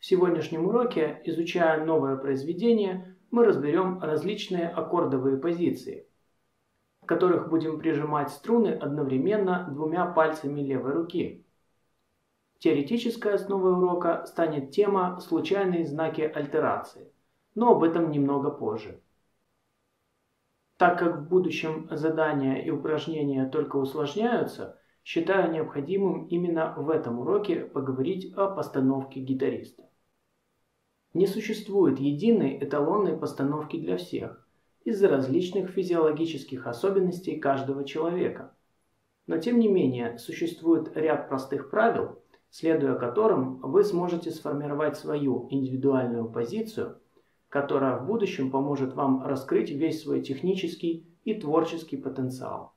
сегодняшнем уроке, изучая новое произведение, мы разберем различные аккордовые позиции, в которых будем прижимать струны одновременно двумя пальцами левой руки. Теоретической основой урока станет тема «Случайные знаки альтерации», но об этом немного позже. Так как в будущем задания и упражнения только усложняются, считаю необходимым именно в этом уроке поговорить о постановке гитариста. Не существует единой эталонной постановки для всех из-за различных физиологических особенностей каждого человека. Но тем не менее существует ряд простых правил, следуя которым вы сможете сформировать свою индивидуальную позицию, которая в будущем поможет вам раскрыть весь свой технический и творческий потенциал.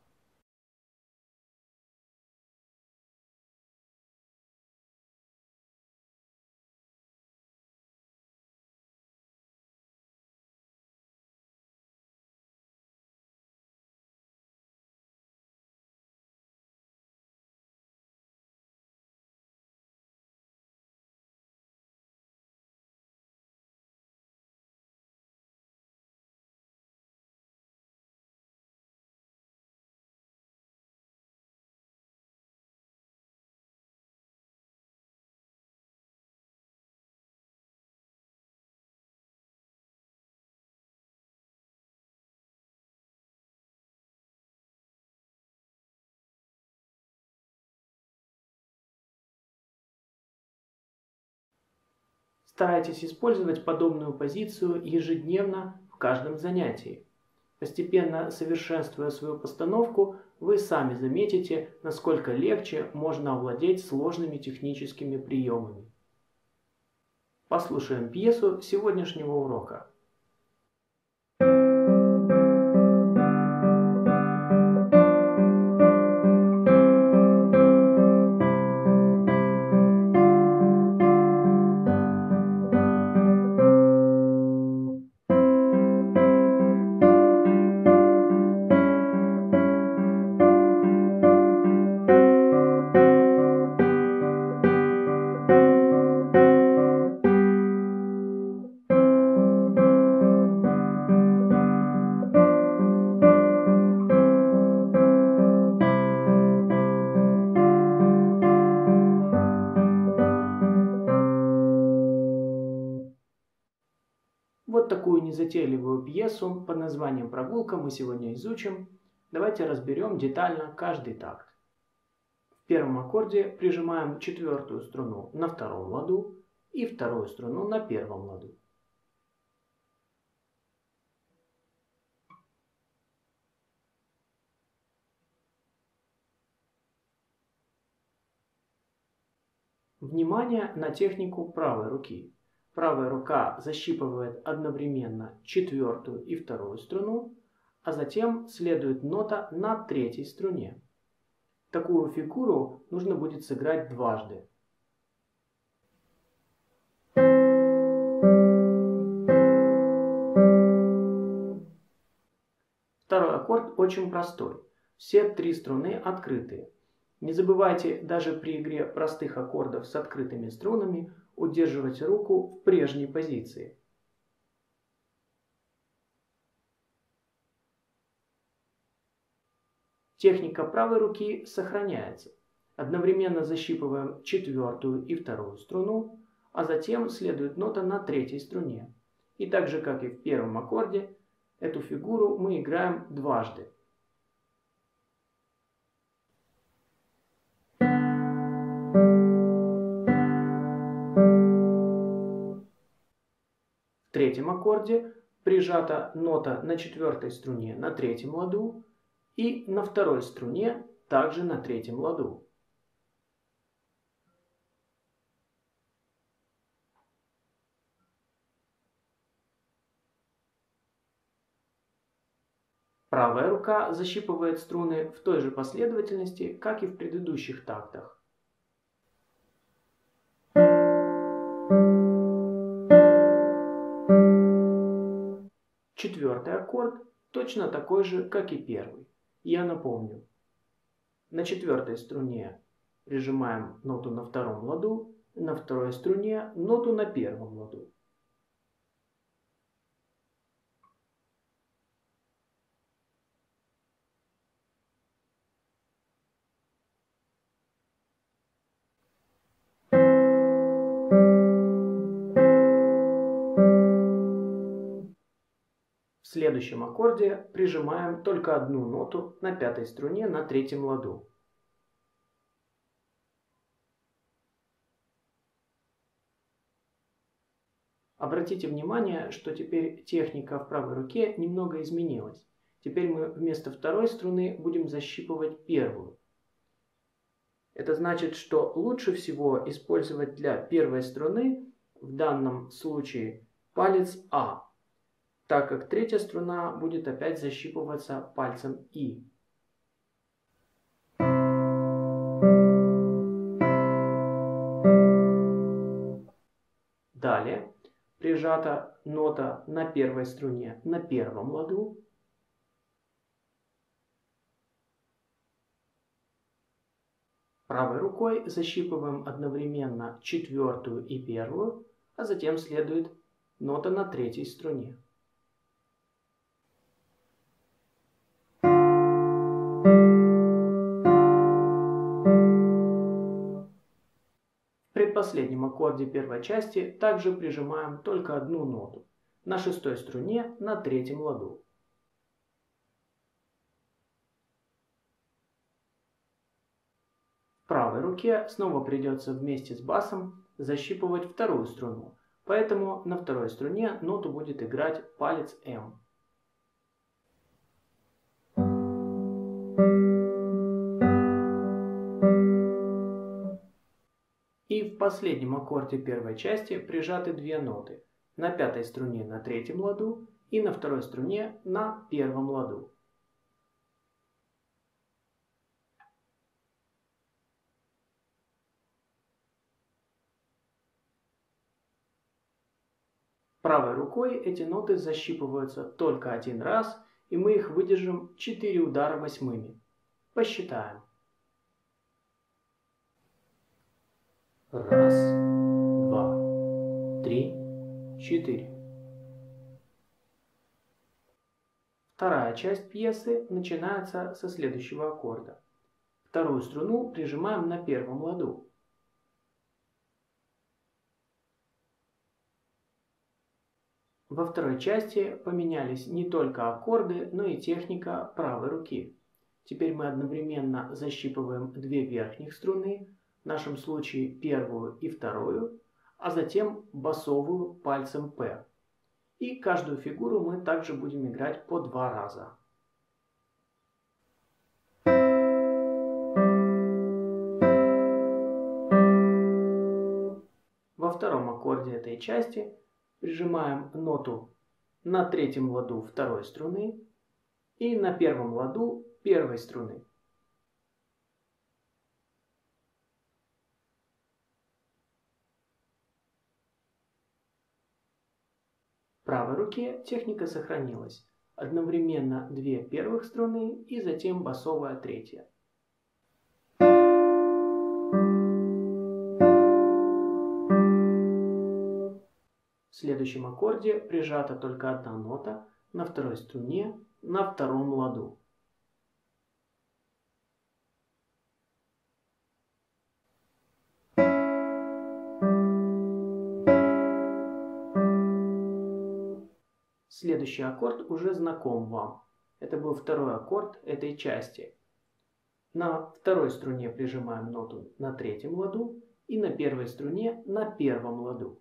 Старайтесь использовать подобную позицию ежедневно в каждом занятии. Постепенно совершенствуя свою постановку, вы сами заметите, насколько легче можно овладеть сложными техническими приемами. Послушаем пьесу сегодняшнего урока. Вот такую незатейливую пьесу под названием «Прогулка» мы сегодня изучим. Давайте разберем детально каждый такт. В первом аккорде прижимаем четвертую струну на втором ладу и вторую струну на первом ладу. Внимание на технику правой руки. Правая рука защипывает одновременно четвертую и вторую струну, а затем следует нота на третьей струне. Такую фигуру нужно будет сыграть дважды. Второй аккорд очень простой. Все три струны открытые. Не забывайте даже при игре простых аккордов с открытыми струнами удерживать руку в прежней позиции. Техника правой руки сохраняется. Одновременно защипываем четвертую и вторую струну, а затем следует нота на третьей струне. И так же, как и в первом аккорде, эту фигуру мы играем дважды. В третьем аккорде прижата нота на четвертой струне на третьем ладу и на второй струне также на третьем ладу. Правая рука защипывает струны в той же последовательности, как и в предыдущих тактах. Четвертый аккорд точно такой же, как и первый. Я напомню. На четвертой струне прижимаем ноту на втором ладу на второй струне ноту на первом ладу. В следующем аккорде прижимаем только одну ноту на пятой струне на третьем ладу. Обратите внимание, что теперь техника в правой руке немного изменилась. Теперь мы вместо второй струны будем защипывать первую. Это значит, что лучше всего использовать для первой струны, в данном случае, палец А, так как третья струна будет опять защипываться пальцем И. Далее прижата нота на первой струне на первом ладу. Правой рукой защипываем одновременно четвертую и первую, а затем следует нота на третьей струне. В предпоследнем аккорде первой части также прижимаем только одну ноту на шестой струне на третьем ладу. В правой руке снова придется вместе с басом защипывать вторую струну, поэтому на второй струне ноту будет играть палец М. И в последнем аккорде первой части прижаты две ноты на пятой струне на третьем ладу и на второй струне на первом ладу. Правой рукой эти ноты защипываются только один раз, и мы их выдержим 4 удара восьмыми. Посчитаем. Раз, два, три, 4. Вторая часть пьесы начинается со следующего аккорда. Вторую струну прижимаем на первом ладу. Во второй части поменялись не только аккорды, но и техника правой руки. Теперь мы одновременно защипываем две верхних струны, в нашем случае первую и вторую, а затем басовую пальцем П. И каждую фигуру мы также будем играть по 2 раза. Во втором аккорде этой части прижимаем ноту на третьем ладу второй струны и на первом ладу первой струны. В правой руке техника сохранилась. Одновременно две первых струны и затем басовая третья. В следующем аккорде прижата только одна нота на второй струне на втором ладу. Следующий аккорд уже знаком вам. Это был второй аккорд этой части. На второй струне прижимаем ноту на третьем ладу и на первой струне на первом ладу.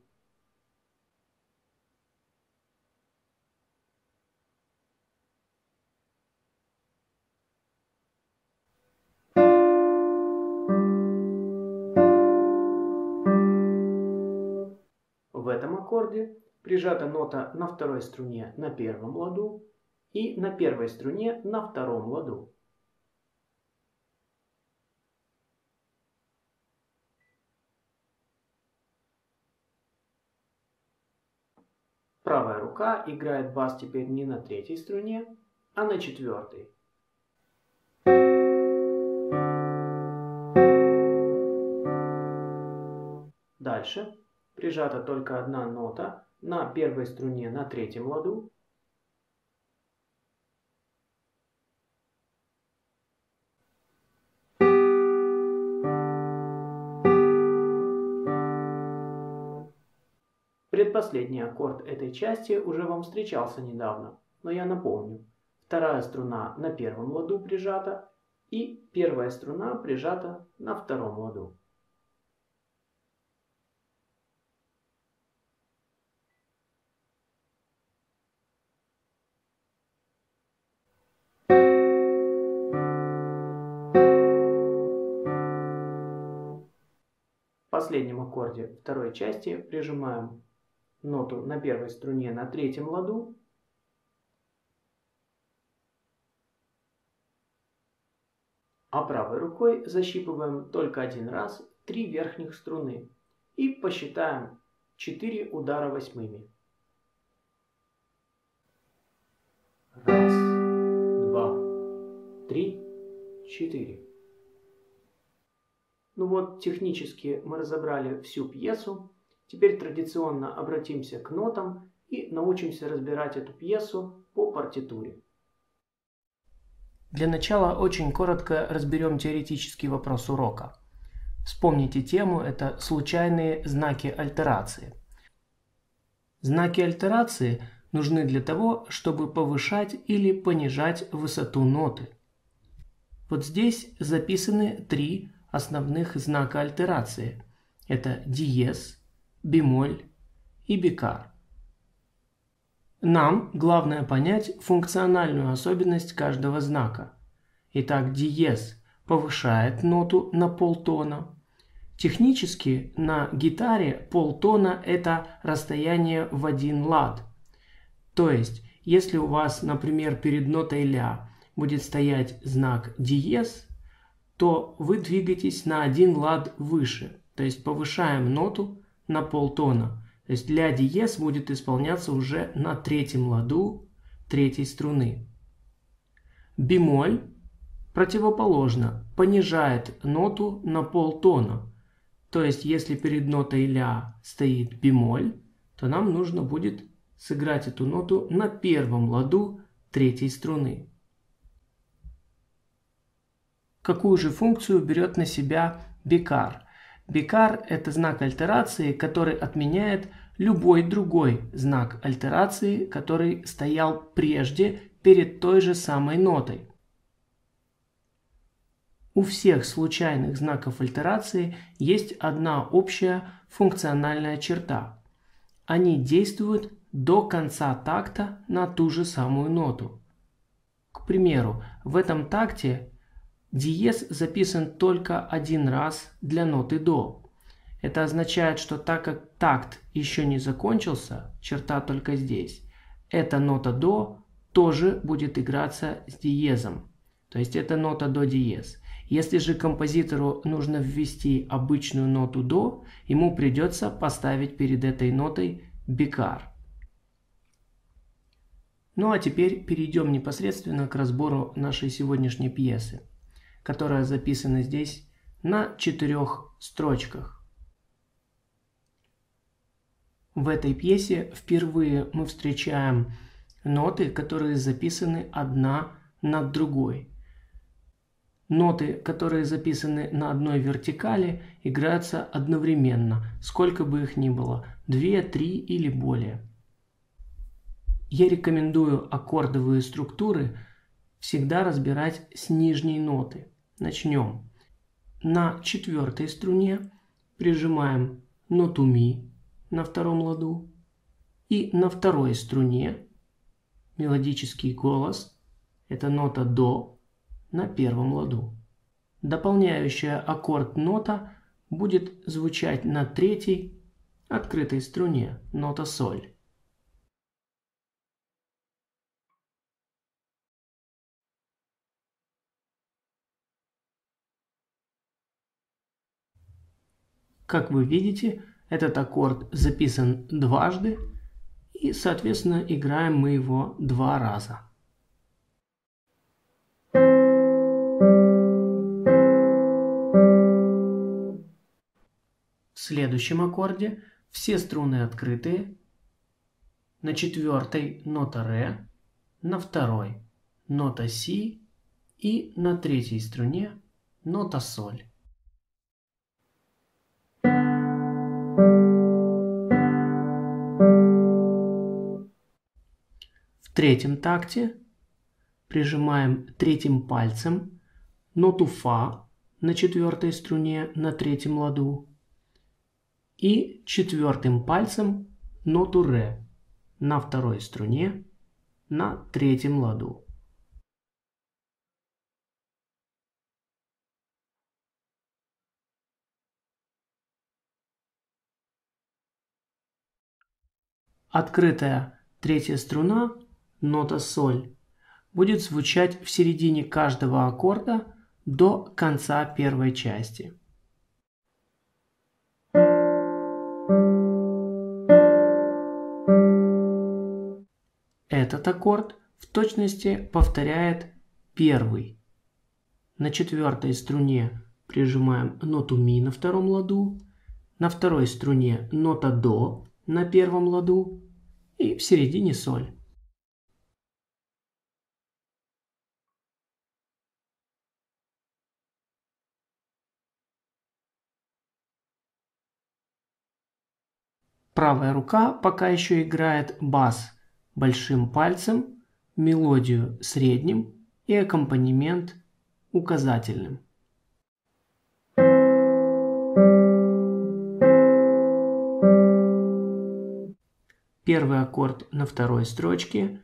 В этом аккорде прижата нота на второй струне на первом ладу и на первой струне на втором ладу. Правая рука играет бас теперь не на третьей струне, а на четвертой. Дальше прижата только одна нота на первой струне на третьем ладу. Предпоследний аккорд этой части уже вам встречался недавно, но я напомню. Вторая струна на первом ладу прижата и первая струна прижата на втором ладу. В последнем аккорде второй части прижимаем ноту на первой струне на третьем ладу, а правой рукой защипываем только один раз 3 верхних струны и посчитаем 4 удара восьмыми. Раз, два, три, 4. Ну вот, технически мы разобрали всю пьесу. Теперь традиционно обратимся к нотам и научимся разбирать эту пьесу по партитуре. Для начала очень коротко разберем теоретический вопрос урока. Вспомните тему, это случайные знаки альтерации. Знаки альтерации нужны для того, чтобы повышать или понижать высоту ноты. Вот здесь записаны 3 основных знака альтерации. Это диез, бемоль и бикар. Нам главное понять функциональную особенность каждого знака. Итак, диез повышает ноту на полтона. Технически на гитаре полтона – это расстояние в 1 лад. То есть, если у вас, например, перед нотой ля будет стоять знак диез, то вы двигаетесь на 1 лад выше. То есть повышаем ноту на полтона. То есть ля диез будет исполняться уже на третьем ладу третьей струны. Бемоль противоположно понижает ноту на полтона. То есть если перед нотой ля стоит бемоль, то нам нужно будет сыграть эту ноту на первом ладу третьей струны. Какую же функцию берет на себя бикар? Бикар – это знак альтерации, который отменяет любой другой знак альтерации, который стоял прежде перед той же самой нотой. У всех случайных знаков альтерации есть одна общая функциональная черта. Они действуют до конца такта на ту же самую ноту. К примеру, в этом такте диез записан только 1 раз для ноты до. Это означает, что так как такт еще не закончился, черта только здесь, эта нота до тоже будет играться с диезом. То есть это нота до диез. Если же композитору нужно ввести обычную ноту до, ему придется поставить перед этой нотой бикар. Ну а теперь перейдем непосредственно к разбору нашей сегодняшней пьесы, которая записана здесь на 4 строчках. В этой пьесе впервые мы встречаем ноты, которые записаны одна над другой. Ноты, которые записаны на одной вертикали, играются одновременно, сколько бы их ни было, 2, 3 или более. Я рекомендую аккордовые структуры всегда разбирать с нижней ноты. Начнем. На 4 струне прижимаем ноту ми на 2 ладу. И на 2 струне мелодический голос, это нота до на 1 ладу. Дополняющая аккорд нота будет звучать на 3 открытой струне, нота соль. Как вы видите, этот аккорд записан дважды, и, соответственно, играем мы его 2 раза. В следующем аккорде все струны открытые. На четвертой нота ре, на второй нота си и на третьей струне нота соль. В третьем такте прижимаем третьим пальцем ноту фа на четвертой струне на третьем ладу и четвертым пальцем ноту ре на второй струне на третьем ладу. Открытая третья струна, нота соль, будет звучать в середине каждого аккорда до конца первой части. Этот аккорд в точности повторяет первый. На четвертой струне прижимаем ноту ми на втором ладу, на второй струне нота до на первом ладу и в середине соль. Правая рука пока еще играет бас большим пальцем, мелодию средним и аккомпанемент указательным. Первый аккорд на второй строчке,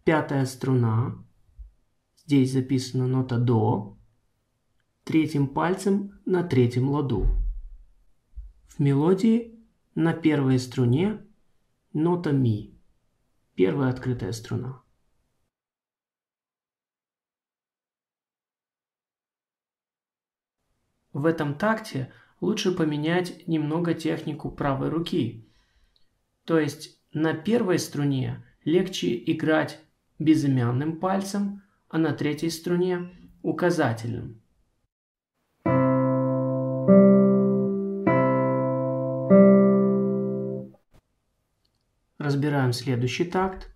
пятая струна, здесь записана нота до, третьим пальцем на третьем ладу. В мелодии на первой струне нота ми, первая открытая струна. В этом такте лучше поменять немного технику правой руки. То есть на первой струне легче играть безымянным пальцем, а на третьей струне указательным. Разбираем следующий такт.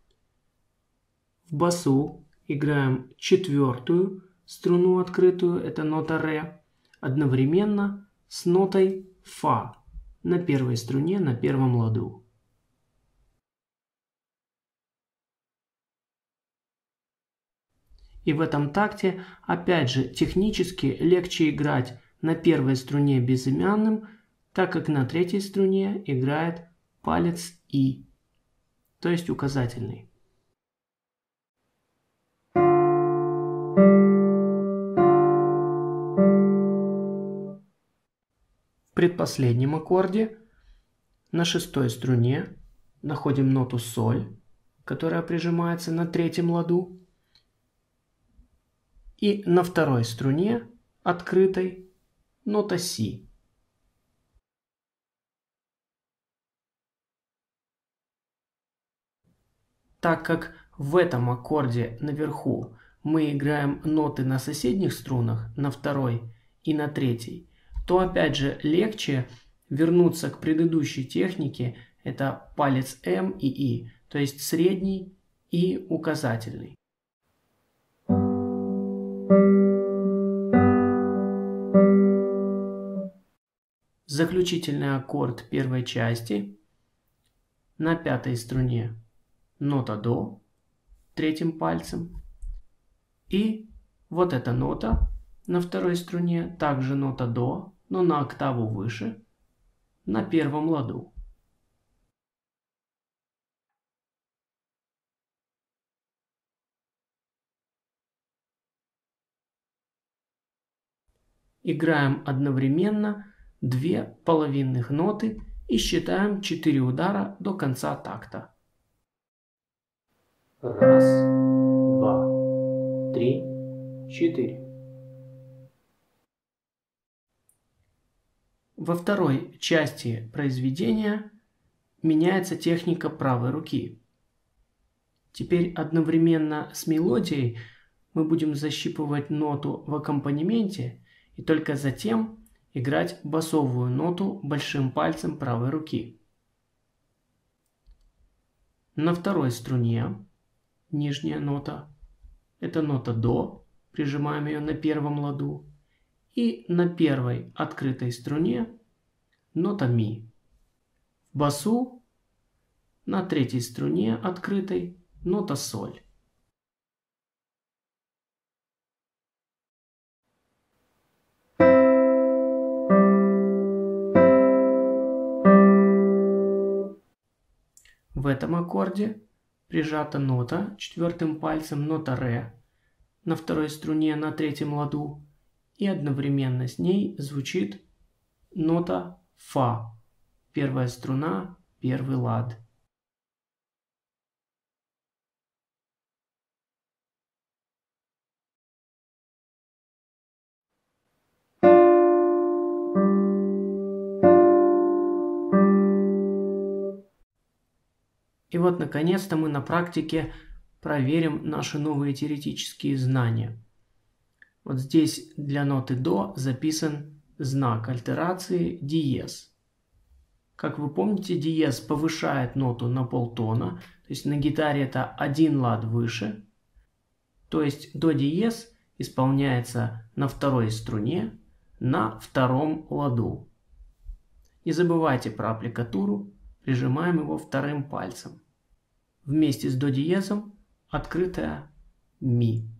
В басу играем четвертую струну открытую, это нота ре, одновременно с нотой фа на первой струне на первом ладу. И в этом такте, опять же, технически легче играть на первой струне безымянным, так как на третьей струне играет палец И, то есть указательный. В предпоследнем аккорде на шестой струне находим ноту соль, которая прижимается на третьем ладу. И на второй струне, открытой, нота си. Так как в этом аккорде наверху мы играем ноты на соседних струнах, на второй и на третьей, то опять же легче вернуться к предыдущей технике, это палец М и И, то есть средний и указательный. Заключительный аккорд первой части. На пятой струне нота до третьим пальцем. И вот эта нота на второй струне, также нота до, но на октаву выше, на первом ладу. Играем одновременно две половинных ноты и считаем 4 удара до конца такта. Раз, два, три, 4. Во второй части произведения меняется техника правой руки. Теперь одновременно с мелодией мы будем защипывать ноту в аккомпанементе и только затем играть басовую ноту большим пальцем правой руки. На второй струне нижняя нота – это нота до, прижимаем ее на первом ладу. И на первой открытой струне нота ми. В басу на третьей струне открытой нота соль. В этом аккорде прижата нота четвертым пальцем, нота ре, на второй струне на третьем ладу, и одновременно с ней звучит нота фа, первая струна, первый лад. И вот наконец-то мы на практике проверим наши новые теоретические знания. Вот здесь для ноты до записан знак альтерации диез. Как вы помните, диез повышает ноту на полтона, то есть на гитаре это один лад выше. То есть до диез исполняется на второй струне на втором ладу. Не забывайте про аппликатуру, прижимаем его вторым пальцем. Вместе с до диезом открытая ми.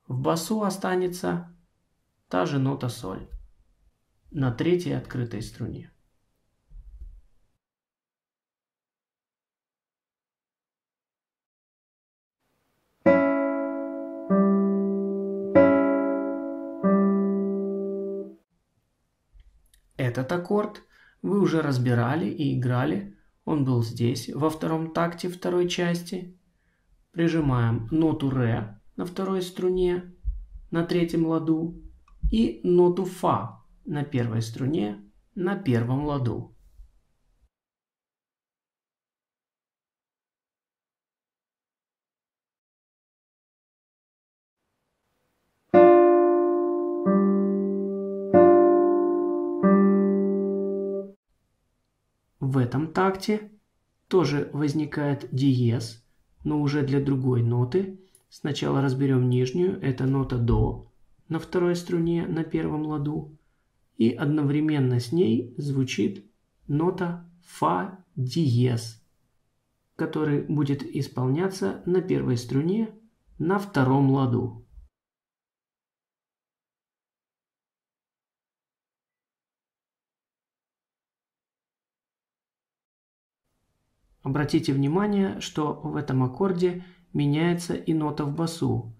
В басу останется та же нота соль на третьей открытой струне. Этот аккорд вы уже разбирали и играли. Он был здесь, во втором такте второй части. Прижимаем ноту ре на второй струне, на третьем ладу, и ноту фа на первой струне, на первом ладу. В этом такте тоже возникает диез, но уже для другой ноты. Сначала разберем нижнюю, это нота до на второй струне на первом ладу. И одновременно с ней звучит нота фа диез, который будет исполняться на первой струне на втором ладу. Обратите внимание, что в этом аккорде меняется и нота в басу.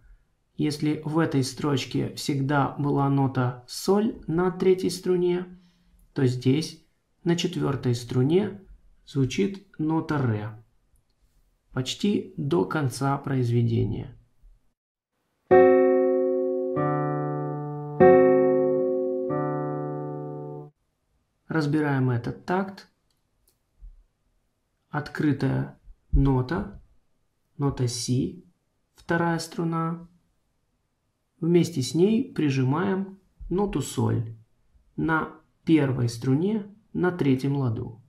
Если в этой строчке всегда была нота соль на третьей струне, то здесь на четвертой струне звучит нота ре. Почти до конца произведения. Разбираем этот такт. Открытая нота, нота си, вторая струна. Вместе с ней прижимаем ноту соль на первой струне на третьем ладу.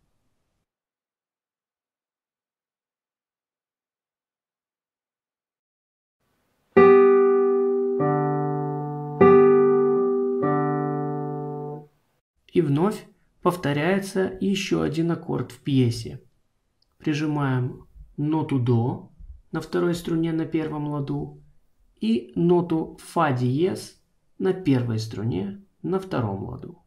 И вновь повторяется еще один аккорд в пьесе. Прижимаем ноту до на второй струне на первом ладу и ноту фа диез на первой струне на втором ладу.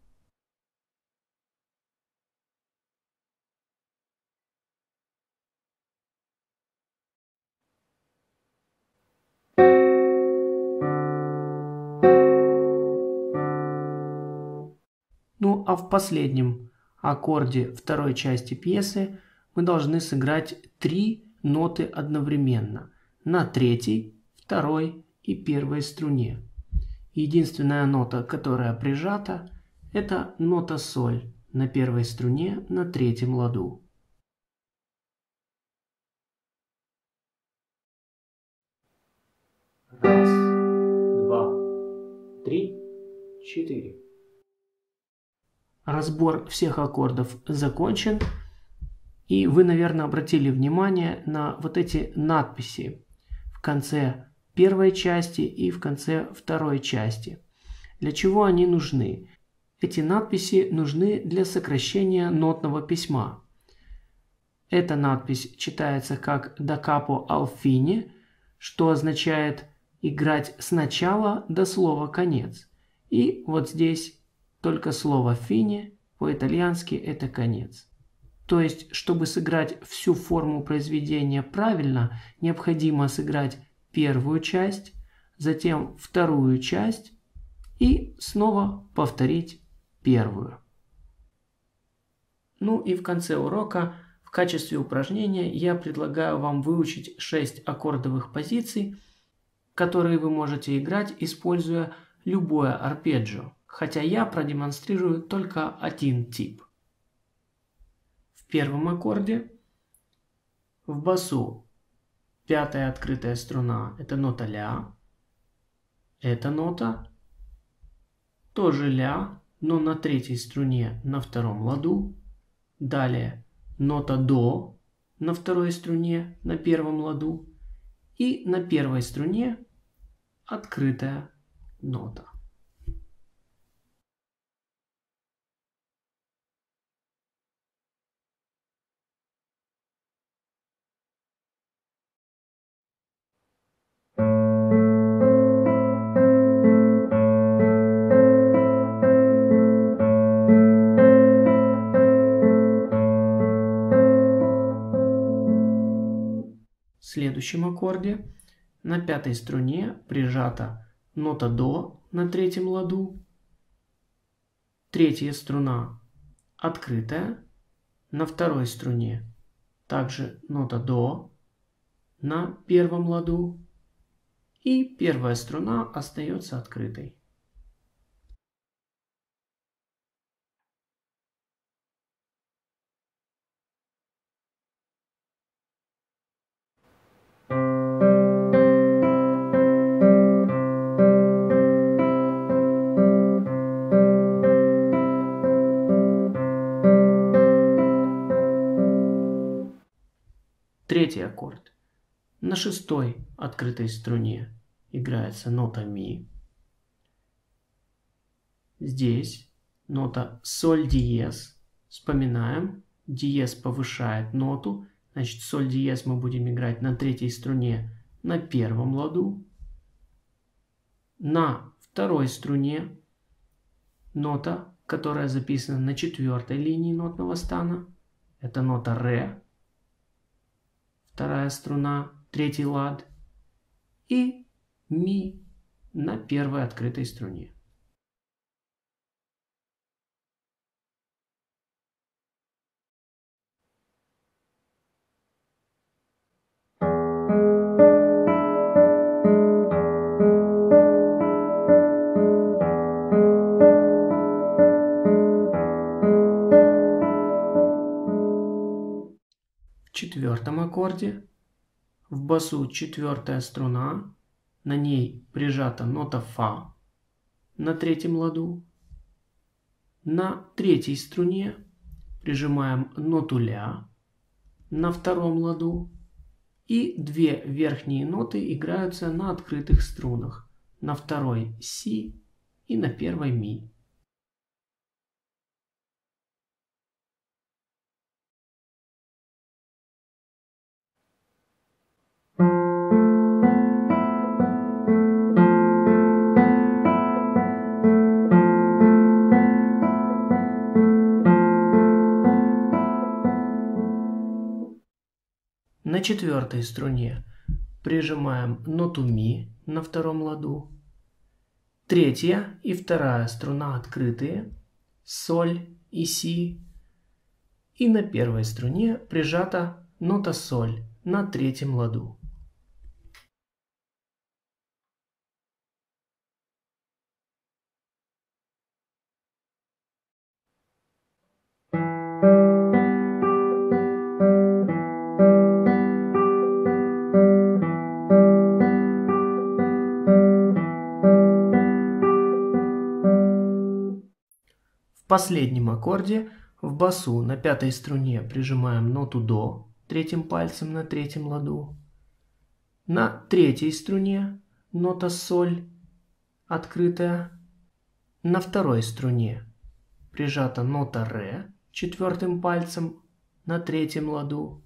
Ну а в последнем аккорде второй части пьесы мы должны сыграть 3 ноты одновременно на третьей, второй и первой струне. Единственная нота, которая прижата, это нота соль на первой струне на третьем ладу. Раз, два, три, четыре. разбор всех аккордов закончен. И вы, наверное, обратили внимание на вот эти надписи в конце первой части и в конце второй части. Для чего они нужны? Эти надписи нужны для сокращения нотного письма. Эта надпись читается как «da capo al fine», что означает играть сначала до слова «конец». И вот здесь только слово «fine» по-итальянски это «конец». То есть, чтобы сыграть всю форму произведения правильно, необходимо сыграть первую часть, затем вторую часть и снова повторить первую. Ну и в конце урока в качестве упражнения я предлагаю вам выучить 6 аккордовых позиций, которые вы можете играть, используя любое арпеджио, хотя я продемонстрирую только один тип. В первом аккорде в басу пятая открытая струна – это нота ля. Эта нота тоже ля, но на третьей струне на втором ладу. Далее нота до на второй струне на первом ладу. И на первой струне открытая нота. В следующем аккорде на пятой струне прижата нота до на третьем ладу. Третья струна открытая. На второй струне также нота до на первом ладу. И первая струна остается открытой. Третий аккорд. На шестой открытой струне играется нота ми. Здесь нота соль диез. Вспоминаем, диез повышает ноту, значит соль диез мы будем играть на третьей струне на первом ладу. На второй струне нота, которая записана на четвертой линии нотного стана, это нота ре. Вторая струна, третий лад, и ми на первой открытой струне. В четвертом аккорде в басу четвертая струна, на ней прижата нота фа на третьем ладу. На третьей струне прижимаем ноту ля на втором ладу. И две верхние ноты играются на открытых струнах. На второй си и на первой ми. На четвертой струне прижимаем ноту ми на втором ладу. Третья и вторая струна открытые, соль и си. И на первой струне прижата нота соль на третьем ладу. В В последнем аккорде в басу на пятой струне прижимаем ноту до третьим пальцем на третьем ладу. На третьей струне нота соль открытая. На второй струне прижата нота ре четвертым пальцем на третьем ладу.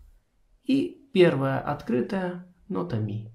И первая открытая нота ми.